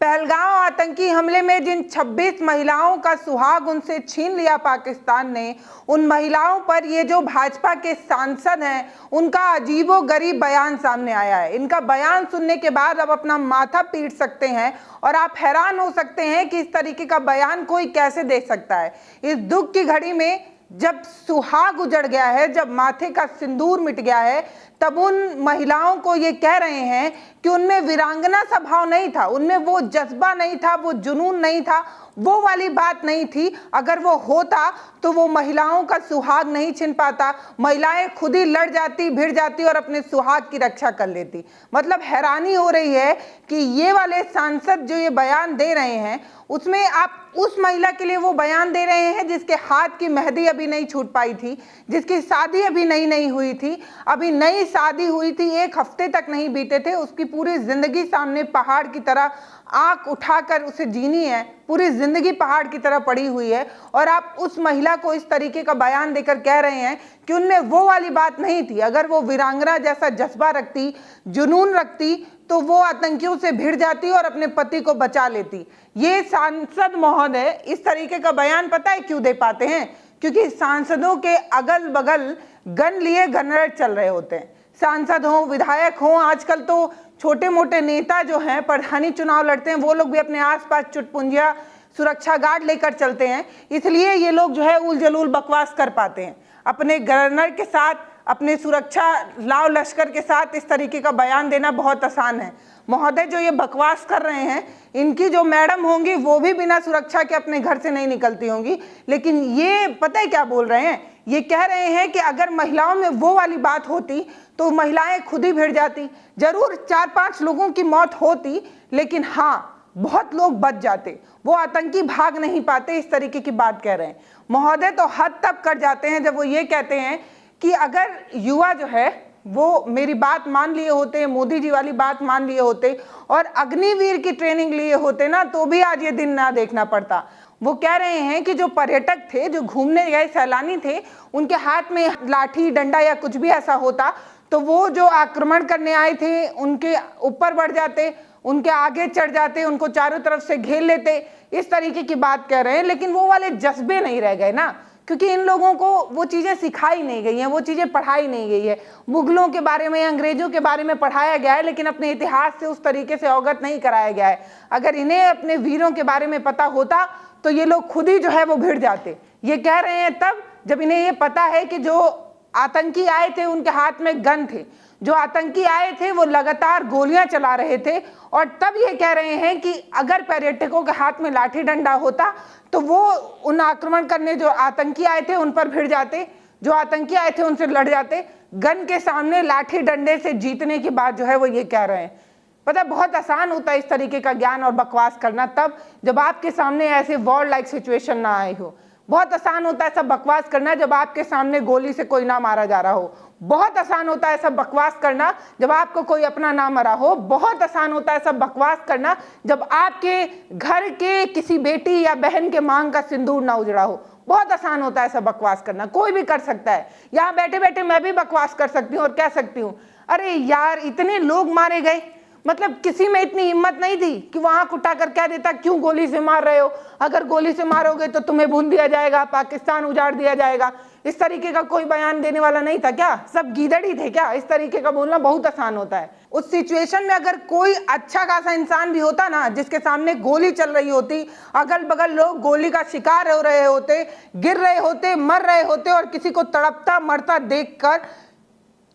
पहलगाम आतंकी हमले में जिन 26 महिलाओं का सुहाग उनसे छीन लिया पाकिस्तान ने, उन महिलाओं पर ये जो भाजपा के सांसद हैं उनका अजीबोगरीब बयान सामने आया है। इनका बयान सुनने के बाद अब अपना माथा पीट सकते हैं और आप हैरान हो सकते हैं कि इस तरीके का बयान कोई कैसे दे सकता है। इस दुख की घड़ी में जब सुहाग उजड़ गया है, जब माथे का सिंदूर मिट गया है, तब उन महिलाओं को ये कह रहे हैं कि उनमें वीरांगना सा भाव नहीं था, उनमें वो जज्बा नहीं था, वो जुनून नहीं था, वो वाली बात नहीं थी। अगर वो होता तो वो महिलाओं का सुहाग नहीं छीन पाता, महिलाएं खुद ही लड़ जाती, भिड़ जाती और अपने सुहाग की रक्षा कर लेती। मतलब हैरानी हो रही है कि ये वाले सांसद जो ये बयान दे रहे हैं उसमें आप उस महिला के लिए वो बयान दे रहे हैं जिसके हाथ की मेहंदी अभी नहीं छूट पाई थी, जिसकी शादी अभी नई हुई थी, अभी नई शादी हुई थी, 1 हफ्ते तक नहीं बीते थे, उसकी पूरी जिंदगी सामने पहाड़ की तरह आंख उठाकर उसे जीनी है, पूरी जिंदगी पहाड़ की तरह पड़ी हुई है। और आप उस महिला को इस तरीके का बयान देकर कह रहे हैं कि उनमें वो वाली बात नहीं थी। अगर वो वीरांगना जैसा जज्बा रखती, जुनून रखती, तो वो आतंकियों से भिड़ जाती और अपने पति को बचा लेती। ये सांसद महोदय इस तरीके का बयान पता है क्यों दे पाते हैं? क्योंकि सांसदों के अगल बगल गन लिए गनरेट चल रहे होते हैं। सांसद हों, विधायक हों, आजकल तो छोटे मोटे नेता जो हैं प्रधानी चुनाव लड़ते हैं, वो लोग भी अपने आसपास चुटपुंजिया सुरक्षा गार्ड लेकर चलते हैं। इसलिए ये लोग जो है उल जलूल बकवास कर पाते हैं। अपने गवर्नर के साथ, अपने सुरक्षा लाव लश्कर के साथ इस तरीके का बयान देना बहुत आसान है। महोदय जो ये बकवास कर रहे हैं, इनकी जो मैडम होंगी वो भी बिना सुरक्षा के अपने घर से नहीं निकलती होंगी। लेकिन ये पता है क्या बोल रहे हैं? ये कह रहे हैं कि अगर महिलाओं में वो वाली बात होती तो महिलाएं खुद ही भिड़ जाती। जरूर 4-5 लोगों की मौत होती, लेकिन हाँ, बहुत लोग बच जाते, वो आतंकी भाग नहीं पाते। इस तरीके की बात कह रहे हैं महोदय। तो हद तक कर जाते हैं जब वो ये कहते हैं कि अगर युवा जो है वो मेरी बात मान लिए होते, मोदी जी वाली बात मान लिए होते और अग्निवीर की ट्रेनिंग लिए होते ना, तो भी आज ये दिन ना देखना पड़ता। वो कह रहे हैं कि जो पर्यटक थे, जो घूमने गए सैलानी थे, उनके हाथ में लाठी डंडा या कुछ भी ऐसा होता तो वो जो आक्रमण करने आए थे उनके ऊपर बढ़ जाते, उनके आगे चढ़ जाते, उनको चारों तरफ से घेर लेते। इस तरीके की बात कह रहे हैं। लेकिन वो वाले जज्बे नहीं रह गए ना, क्योंकि इन लोगों को वो चीज़ें सिखाई नहीं गई हैं, वो चीज़ें पढ़ाई नहीं गई है। मुगलों के बारे में, अंग्रेजों के बारे में पढ़ाया गया है, लेकिन अपने इतिहास से उस तरीके से अवगत नहीं कराया गया है। अगर इन्हें अपने वीरों के बारे में पता होता तो ये लोग खुद ही जो है वो भिड़ जाते। ये कह रहे हैं तब जब इन्हें ये पता है कि जो आतंकी आए थे उनके हाथ में गन थे, जो आतंकी आए थे वो लगातार गोलियां चला रहे थे, और तब ये कह रहे हैं कि अगर पर्यटकों के हाथ में लाठी डंडा होता तो वो उन आक्रमण करने जो आतंकी आए थे उन पर भिड़ जाते, जो आतंकी आए थे उनसे लड़ जाते। गन के सामने लाठी डंडे से जीतने की बात जो है वो ये कह रहे हैं। पता है, बहुत आसान होता है इस तरीके का ज्ञान और बकवास करना तब जब आपके सामने ऐसे वॉर लाइक सिचुएशन ना आई हो। बहुत आसान होता है सब बकवास करना जब आपके सामने गोली से कोई ना मारा जा रहा हो। बहुत आसान होता है सब बकवास करना जब आपको कोई अपना ना मरा हो। बहुत आसान होता है सब बकवास करना जब आपके घर के किसी बेटी या बहन के मांग का सिंदूर ना उजड़ा हो। बहुत आसान होता है सब बकवास करना, कोई भी कर सकता है। यहाँ बैठे बैठे मैं भी बकवास कर सकती हूँ और कह सकती हूँ अरे यार इतने लोग मारे गए, मतलब किसी में इतनी हिम्मत नहीं थी कि वहां उठा कर कह देता क्यों गोली से मार रहे हो, अगर गोली से मारोगे तो तुम्हें भून दिया जाएगा, पाकिस्तान उजाड़ दिया जाएगा। इस तरीके का कोई बयान देने वाला नहीं था क्या? सब गीदड़ ही थे क्या? इस तरीके का बोलना बहुत आसान होता है। उस सिचुएशन में अगर कोई अच्छा खासा इंसान भी होता ना, जिसके सामने गोली चल रही होती, अगल बगल लोग गोली का शिकार हो रहे होते, गिर रहे होते, मर रहे होते, और किसी को तड़पता मरता देखकर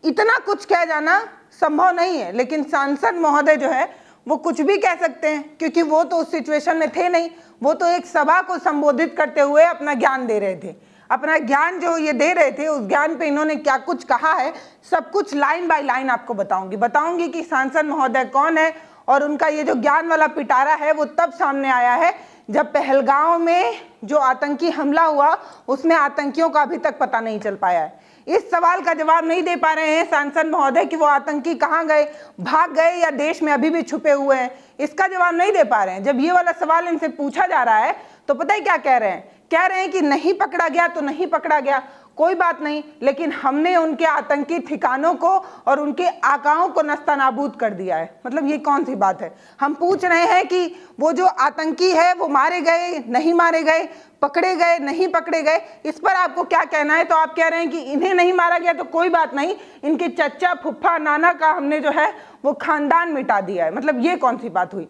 इतना कुछ कह जाना संभव नहीं है। लेकिन सांसद महोदय जो है वो कुछ भी कह सकते हैं, क्योंकि वो तो उस सिचुएशन में थे नहीं। वो तो एक सभा को संबोधित करते हुए अपना ज्ञान दे रहे थे। अपना ज्ञान जो ये दे रहे थे, उस ज्ञान पे इन्होंने क्या कुछ कहा है, सब कुछ लाइन बाय लाइन आपको बताऊंगी कि सांसद महोदय कौन है। और उनका ये जो ज्ञान वाला पिटारा है वो तब सामने आया है जब पहलगाम में जो आतंकी हमला हुआ उसमें आतंकियों का अभी तक पता नहीं चल पाया है। इस सवाल का जवाब नहीं दे पा रहे हैं सांसद महोदय कि वो आतंकी कहाँ गए, भाग गए या देश में अभी भी छुपे हुए हैं। इसका जवाब नहीं दे पा रहे हैं। जब ये वाला सवाल इनसे पूछा जा रहा है तो पता है क्या कह रहे हैं? कह रहे हैं कि नहीं पकड़ा गया तो नहीं पकड़ा गया, कोई बात नहीं, लेकिन हमने उनके आतंकी ठिकानों को और उनके आकाओं को नस्तानाबूद कर दिया है। मतलब ये कौन सी बात है? हम पूछ रहे हैं कि वो जो आतंकी है वो मारे गए, नहीं मारे गए, पकड़े गए, नहीं पकड़े गए, इस पर आपको क्या कहना है? तो आप कह रहे हैं कि इन्हें नहीं मारा गया तो कोई बात नहीं, इनके चचा, फुफ्फा, नाना का हमने जो है वो खानदान मिटा दिया है। मतलब ये कौन सी बात हुई?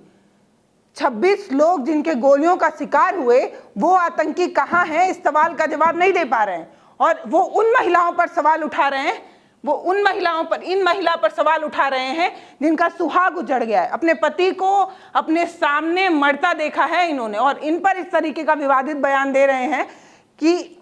26 लोग जिनके गोलियों का शिकार हुए, वो आतंकी कहाँ हैं? इस सवाल का जवाब नहीं दे पा रहे हैं। और वो उन महिलाओं पर सवाल उठा रहे हैं, वो उन महिलाओं पर, इन महिला पर सवाल उठा रहे हैं जिनका सुहाग उजड़ गया है, अपने पति को अपने सामने मरता देखा है इन्होंने, और इन पर इस तरीके का विवादित बयान दे रहे हैं कि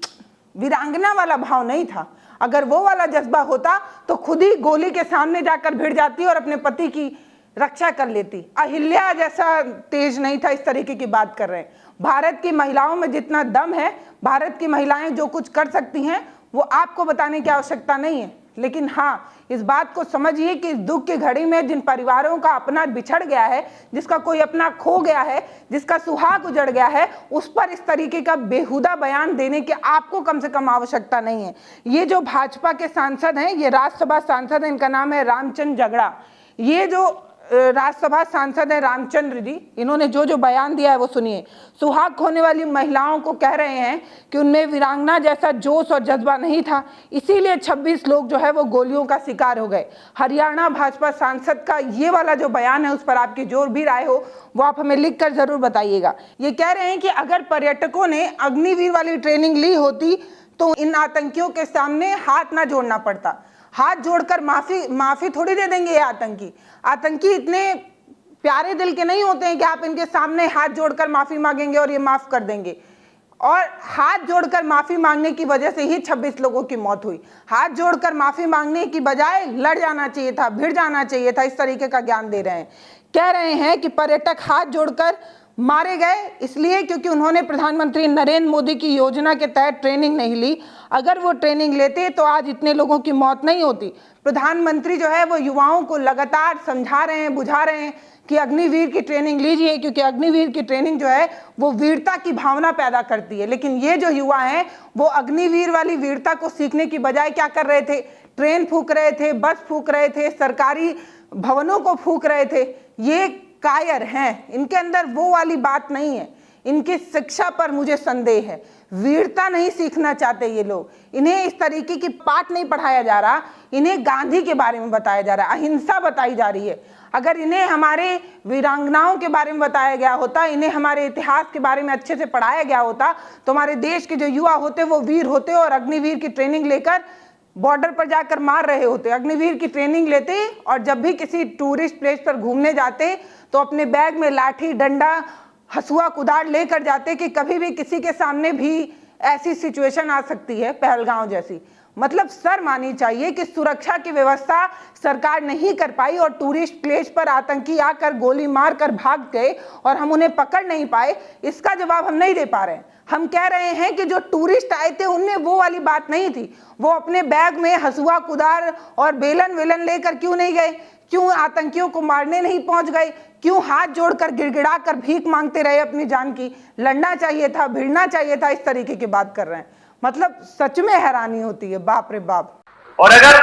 वीरांगना वाला भाव नहीं था। अगर वो वाला जज्बा होता तो खुद ही गोली के सामने जाकर भिड़ जाती और अपने पति की रक्षा कर लेती। अहिल्या जैसा तेज नहीं था, इस तरीके की बात कर रहे हैं। भारत की महिलाओं में जितना दम है, भारत की महिलाएं जो कुछ कर सकती हैं, वो आपको बताने की आवश्यकता नहीं है। लेकिन हाँ, इस बात को समझिए कि इस दुख की घड़ी में जिन परिवारों का अपना बिछड़ गया है, जिसका कोई अपना खो गया है, जिसका सुहाग उजड़ गया है, उस पर इस तरीके का बेहुदा बयान देने की आपको कम से कम आवश्यकता नहीं है। ये जो भाजपा के सांसद हैं, ये राज्यसभा सांसद हैं, इनका नाम है रामचंद्र झगड़ा। ये जो राज्यसभा सांसद है रामचंद्र जी, इन्होंने जो जो बयान दिया है वो सुनिए। सुहाग खोने वाली महिलाओं को कह रहे हैं कि उनमें वीरांगना जैसा जोश और जज्बा नहीं था, इसीलिए 26 लोग जो है वो गोलियों का शिकार हो गए। हरियाणा भाजपा सांसद का ये वाला जो बयान है, उस पर आपकी जो भी राय हो वो आप हमें लिख कर जरूर बताइएगा। ये कह रहे हैं कि अगर पर्यटकों ने अग्निवीर वाली ट्रेनिंग ली होती तो इन आतंकियों के सामने हाथ ना जोड़ना पड़ता। हाथ जोड़कर माफी थोड़ी दे देंगे ये आतंकी इतने प्यारे दिल के नहीं होते हैं कि आप इनके सामने हाथ जोड़कर माफी मांगेंगे और ये माफ कर देंगे। और हाथ जोड़कर माफी मांगने की वजह से ही 26 लोगों की मौत हुई। हाथ जोड़कर माफी मांगने की बजाय लड़ जाना चाहिए था, भिड़ जाना चाहिए था, इस तरीके का ज्ञान दे रहे हैं। कह रहे हैं कि पर्यटक हाथ जोड़कर मारे गए इसलिए क्योंकि उन्होंने प्रधानमंत्री नरेंद्र मोदी की योजना के तहत ट्रेनिंग नहीं ली। अगर वो ट्रेनिंग लेते तो आज इतने लोगों की मौत नहीं होती। प्रधानमंत्री जो है वो युवाओं को लगातार समझा रहे हैं, बुझा रहे हैं कि अग्निवीर की ट्रेनिंग लीजिए, क्योंकि अग्निवीर की ट्रेनिंग जो है वो वीरता की भावना पैदा करती है। लेकिन ये जो युवा हैं वो अग्निवीर वाली वीरता को सीखने की बजाय क्या कर रहे थे? ट्रेन फूंक रहे थे, बस फूंक रहे थे, सरकारी भवनों को फूंक रहे थे। ये कायर हैं, इनके अंदर वो वाली बात नहीं है। इनकी शिक्षा पर मुझे संदेह है। वीरता नहीं सीखना चाहते ये लोग। इन्हें इस तरीके की पाठ नहीं पढ़ाया जा रहा, इन्हें गांधी के बारे में बताया जा रहा है, अहिंसा बताई जा रही है। अगर इन्हें हमारे वीरांगनाओं के बारे में बताया गया होता, इन्हें हमारे इतिहास के बारे में अच्छे से पढ़ाया गया होता, तो हमारे देश के जो युवा होते वो वीर होते और अग्निवीर की ट्रेनिंग लेकर बॉर्डर पर जाकर मार रहे होते। अग्निवीर की ट्रेनिंग लेते और जब भी किसी टूरिस्ट प्लेस पर घूमने जाते तो अपने बैग में लाठी, डंडा, हसुआ, कुदार लेकर जाते कि कभी भी किसी के सामने भी ऐसी सिचुएशन आ सकती है पहलगांव जैसी। मतलब शर्म आनी चाहिए कि सुरक्षा की व्यवस्था सरकार नहीं कर पाई और टूरिस्ट प्लेस पर आतंकी आकर गोली मार कर भाग गए और हम उन्हें पकड़ नहीं पाए। इसका जवाब हम नहीं दे पा रहे हैं। हम कह रहे हैं कि जो टूरिस्ट आए थे उनमें वो वाली बात नहीं थी। वो अपने बैग में हसुआ, कुदार और बेलन वेलन लेकर क्यों नहीं गए? क्यों आतंकियों को मारने नहीं पहुंच गए? क्यों हाथ जोड़कर गिड़गिड़ा कर भीख मांगते रहे अपनी जान की? लड़ना चाहिए था, भिड़ना चाहिए था, इस तरीके की बात कर रहे हैं। मतलब सच में हैरानी होती है, बाप रे बाप। और अगर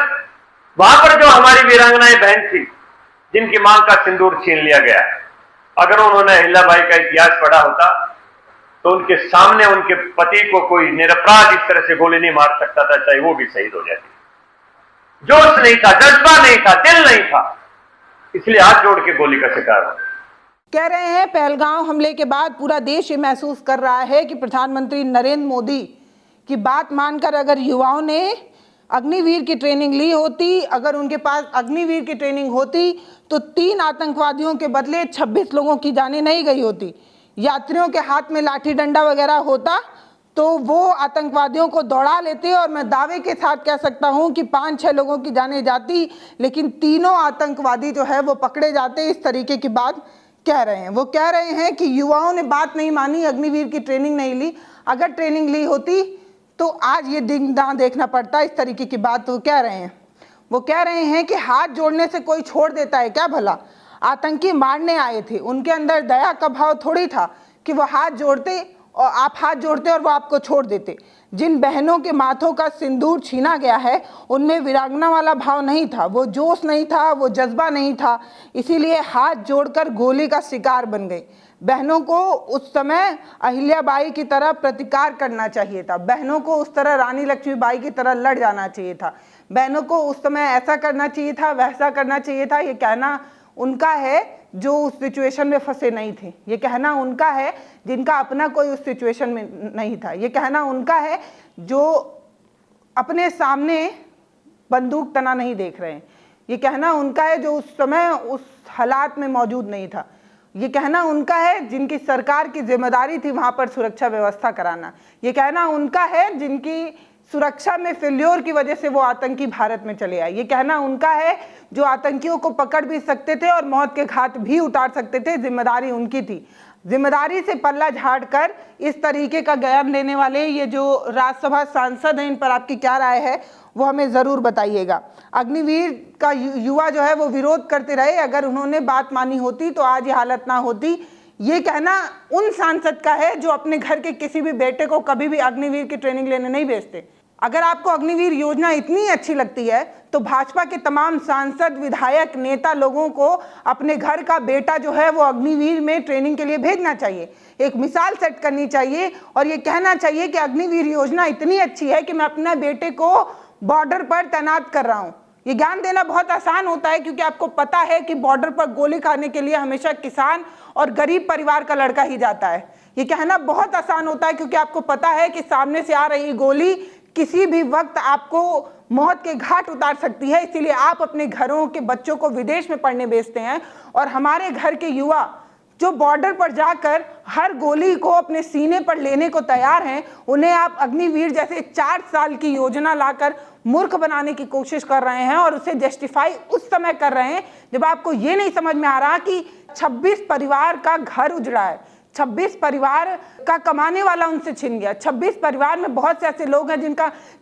वहां पर जो हमारी वीरांगनाएं बहन थी जिनकी मांग का सिंदूर छीन लिया गया, अगर उन्होंने अहिल्याबाई का इतिहास पढ़ा होता तो उनके सामने उनके पति को कोई निरपराध इस तरह से गोली नहीं मार सकता था, चाहे वो भी शहीद हो जाती। जोश नहीं था, जज्बा नहीं था, दिल नहीं था, इसलिए हाथ जोड़ के गोली का शिकार हो। कह रहे हैं पहलगांव हमले के बाद पूरा देश ये महसूस कर रहा है कि प्रधानमंत्री नरेंद्र मोदी की बात मानकर अगर युवाओं ने अग्निवीर की ट्रेनिंग ली होती, अगर उनके पास अग्निवीर की ट्रेनिंग होती तो 3 आतंकवादियों के बदले 26 लोगों की जानें नहीं गई होती। यात्रियों के हाथ में लाठी डंडा वगैरह होता तो वो आतंकवादियों को दौड़ा लेते और मैं दावे के साथ कह सकता हूं कि 5-6 लोगों की जानें जाती, लेकिन तीनों आतंकवादी जो है वो पकड़े जाते। इस तरीके की बात कह रहे हैं। वो कह रहे हैं कि युवाओं ने बात नहीं मानी, अग्निवीर की ट्रेनिंग नहीं ली। अगर ट्रेनिंग ली होती तो आज ये दिन ना देखना पड़ता। इस तरीके की बात वो कह रहे हैं। वो कह रहे हैं कि हाथ जोड़ने से कोई छोड़ देता है क्या भला? आतंकी मारने आए थे, उनके अंदर दया का भाव थोड़ी था कि वो हाथ जोड़ते और आप हाथ जोड़ते और वो आपको छोड़ देते। जिन बहनों के माथों का सिंदूर छीना गया है उनमें वीरांगना वाला भाव नहीं था, वो जोश नहीं था, वो जज्बा नहीं था, इसीलिए हाथ जोड़कर गोली का शिकार बन गई। बहनों को उस समय अहिल्याबाई की तरह प्रतिकार करना चाहिए था, बहनों को उस तरह रानी लक्ष्मीबाई की तरह लड़ जाना चाहिए था, बहनों को उस समय ऐसा करना चाहिए था, वैसा करना चाहिए था। ये कहना उनका है जो उस सिचुएशन में फंसे नहीं थे, ये कहना उनका है जिनका अपना कोई उस सिचुएशन में नहीं था, ये कहना उनका है जो अपने सामने बंदूक तना नहीं देख रहे हैं, ये कहना उनका है जो उस समय उस हालात में मौजूद नहीं था, ये कहना उनका है जिनकी सरकार की जिम्मेदारी थी वहां पर सुरक्षा व्यवस्था कराना, ये कहना उनका है जिनकी सुरक्षा में फेल्योर की वजह से वो आतंकी भारत में चले आए, ये कहना उनका है जो आतंकियों को पकड़ भी सकते थे और मौत के घाट भी उतार सकते थे, जिम्मेदारी उनकी थी। जिम्मेदारी से पल्ला झाड़कर इस तरीके का बयान देने वाले ये जो राज्यसभा सांसद हैं, इन पर आपकी क्या राय है वो हमें ज़रूर बताइएगा। अग्निवीर का युवा जो है वो विरोध करते रहे, अगर उन्होंने बात मानी होती तो आज ये हालत ना होती। ये कहना उन सांसद का है जो अपने घर के किसी भी बेटे को कभी भी अग्निवीर की ट्रेनिंग लेने नहीं भेजते। अगर आपको अग्निवीर योजना इतनी अच्छी लगती है तो भाजपा के तमाम सांसद, विधायक, नेता लोगों को अपने घर का बेटा जो है वो अग्निवीर में ट्रेनिंग के लिए भेजना चाहिए, एक मिसाल सेट करनी चाहिए और ये कहना चाहिए कि अग्निवीर योजना इतनी अच्छी है कि मैं अपने बेटे को बॉर्डर पर तैनात कर रहा हूँ। ये ज्ञान देना बहुत आसान होता है क्योंकि आपको पता है कि बॉर्डर पर गोली खाने के लिए हमेशा किसान और गरीब परिवार का लड़का ही जाता है। ये कहना बहुत आसान होता है क्योंकि आपको पता है कि सामने से आ रही गोली किसी भी वक्त आपको मौत के घाट उतार सकती है, इसीलिए आप अपने घरों के बच्चों को विदेश में पढ़ने भेजते हैं और हमारे घर के युवा जो बॉर्डर पर जाकर हर गोली को अपने सीने पर लेने को तैयार हैं, उन्हें आप अग्निवीर जैसे 4 साल की योजना लाकर मूर्ख बनाने की कोशिश कर रहे हैं और उसे जस्टिफाई उस समय कर रहे हैं जब आपको ये नहीं समझ में आ रहा कि 26 परिवार का घर उजड़ा है, 26 परिवार का कमाने वाला उनसे छिन गया, 26 परिवार में बहुत से ऐसे लोग हैं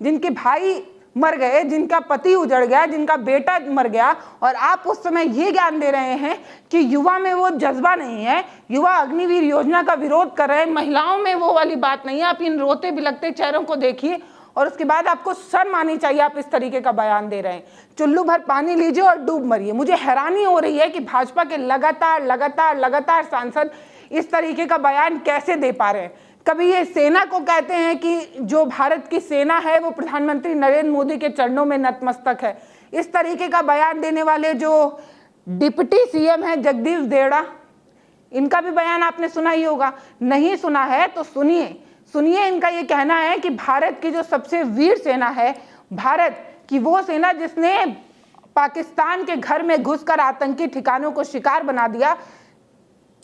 जिनके भाई मर गए, जिनका पति उजड़ गया, जिनका बेटा मर गया और आप उस समय ये ज्ञान दे रहे हैं कि युवा में वो जज्बा नहीं है, युवा अग्निवीर योजना का विरोध कर रहे हैं, महिलाओं में वो वाली बात नहीं है। आप इन रोते बिलखते चेहरों को देखिए और उसके बाद आपको शर्म आनी चाहिए, आप इस तरीके का बयान दे रहे हैं। चुल्लू भर पानी लीजिए और डूब मरिए। मुझे हैरानी हो रही है कि भाजपा के लगातार सांसद इस तरीके का बयान कैसे दे पा रहे हैं। कभी ये सेना को कहते हैं कि जो भारत की सेना है वो प्रधानमंत्री नरेंद्र मोदी के चरणों में नतमस्तक है। इस तरीके का बयान देने वाले जो डिप्टी सीएम है जगदीश देवड़ा, इनका भी बयान आपने सुना ही होगा, नहीं सुना है तो सुनिए। इनका ये कहना है कि भारत की जो सबसे वीर सेना है, भारत की वो सेना जिसने पाकिस्तान के घर में घुसकर आतंकी ठिकानों को शिकार बना दिया,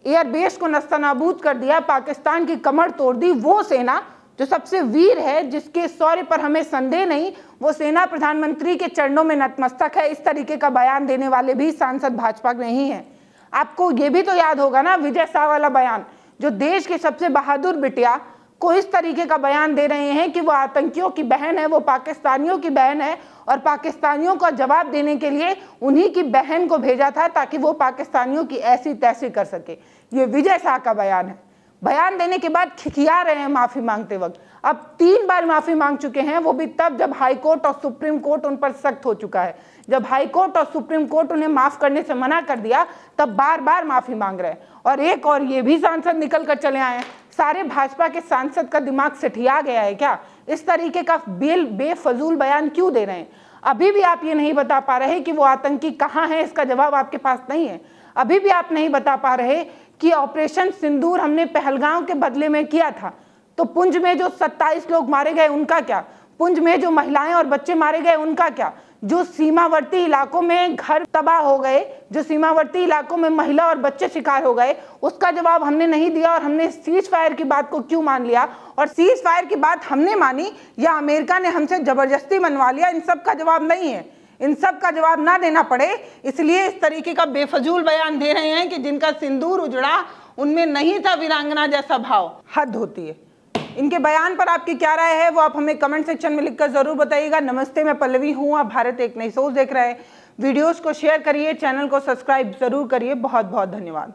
एयरबेस को नस्तनाबूद कर दिया, पाकिस्तान की कमर तोड़ दी, वो सेना जो सबसे वीर है, जिसके शौर्य पर हमें संदेह नहीं, वो सेना प्रधानमंत्री के चरणों में नतमस्तक है। इस तरीके का बयान देने वाले भी सांसद भाजपा के नहीं है। आपको ये भी तो याद होगा ना विजय शाह वाला बयान, जो देश की सबसे बहादुर बिटिया को इस तरीके का बयान दे रहे हैं कि वो आतंकियों की बहन है, वो पाकिस्तानियों की बहन है और पाकिस्तानियों का जवाब देने के लिए उन्हीं की बहन को भेजा था ताकि वो पाकिस्तानियों की ऐसी तैसी कर सके। ये विजय शाह का बयान है। बयान देने के बाद खिखिया रहे हैं माफी मांगते वक्त। अब 3 बार माफी मांग चुके हैं, वो भी तब जब हाईकोर्ट और सुप्रीम कोर्ट उन पर सख्त हो चुका है। जब हाईकोर्ट और सुप्रीम कोर्ट उन्हें माफ करने से मना कर दिया तब बार माफी मांग रहे हैं। और एक और ये भी सांसद निकल कर चले आए हैं। सारे भाजपा के सांसद का दिमाग सठिया गया है क्या? इस तरीके का बेफजूल बयान क्यों दे रहे हैं? अभी भी आप ये नहीं बता पा रहे कि वो आतंकी कहाँ है, इसका जवाब आपके पास नहीं है। अभी भी आप नहीं बता पा रहे कि ऑपरेशन सिंदूर हमने पहलगाम के बदले में किया था, तो पुंछ में जो 27 लोग मारे गए उनका क्या? पुंछ में जो महिलाएं और बच्चे मारे गए उनका क्या? जो सीमावर्ती इलाकों में घर तबाह हो गए, जो सीमावर्ती इलाकों में महिला और बच्चे शिकार हो गए, उसका जवाब हमने नहीं दिया और हमने सीज फायर की बात को क्यों मान लिया? और सीज फायर की बात हमने मानी या अमेरिका ने हमसे जबरदस्ती मनवा लिया? इन सब का जवाब नहीं है। इन सब का जवाब ना देना पड़े इसलिए इस तरीके का बेफजूल बयान दे रहे हैं कि जिनका सिंदूर उजड़ा उनमें नहीं था वीरांगना जैसा भाव। हद होती है। इनके बयान पर आपकी क्या राय है वो आप हमें कमेंट सेक्शन में लिखकर जरूर बताइएगा। नमस्ते, मैं पल्लवी हूँ, आप भारत एक नई सोच देख रहे हैं। वीडियोस को शेयर करिए, चैनल को सब्सक्राइब जरूर करिए। बहुत बहुत धन्यवाद।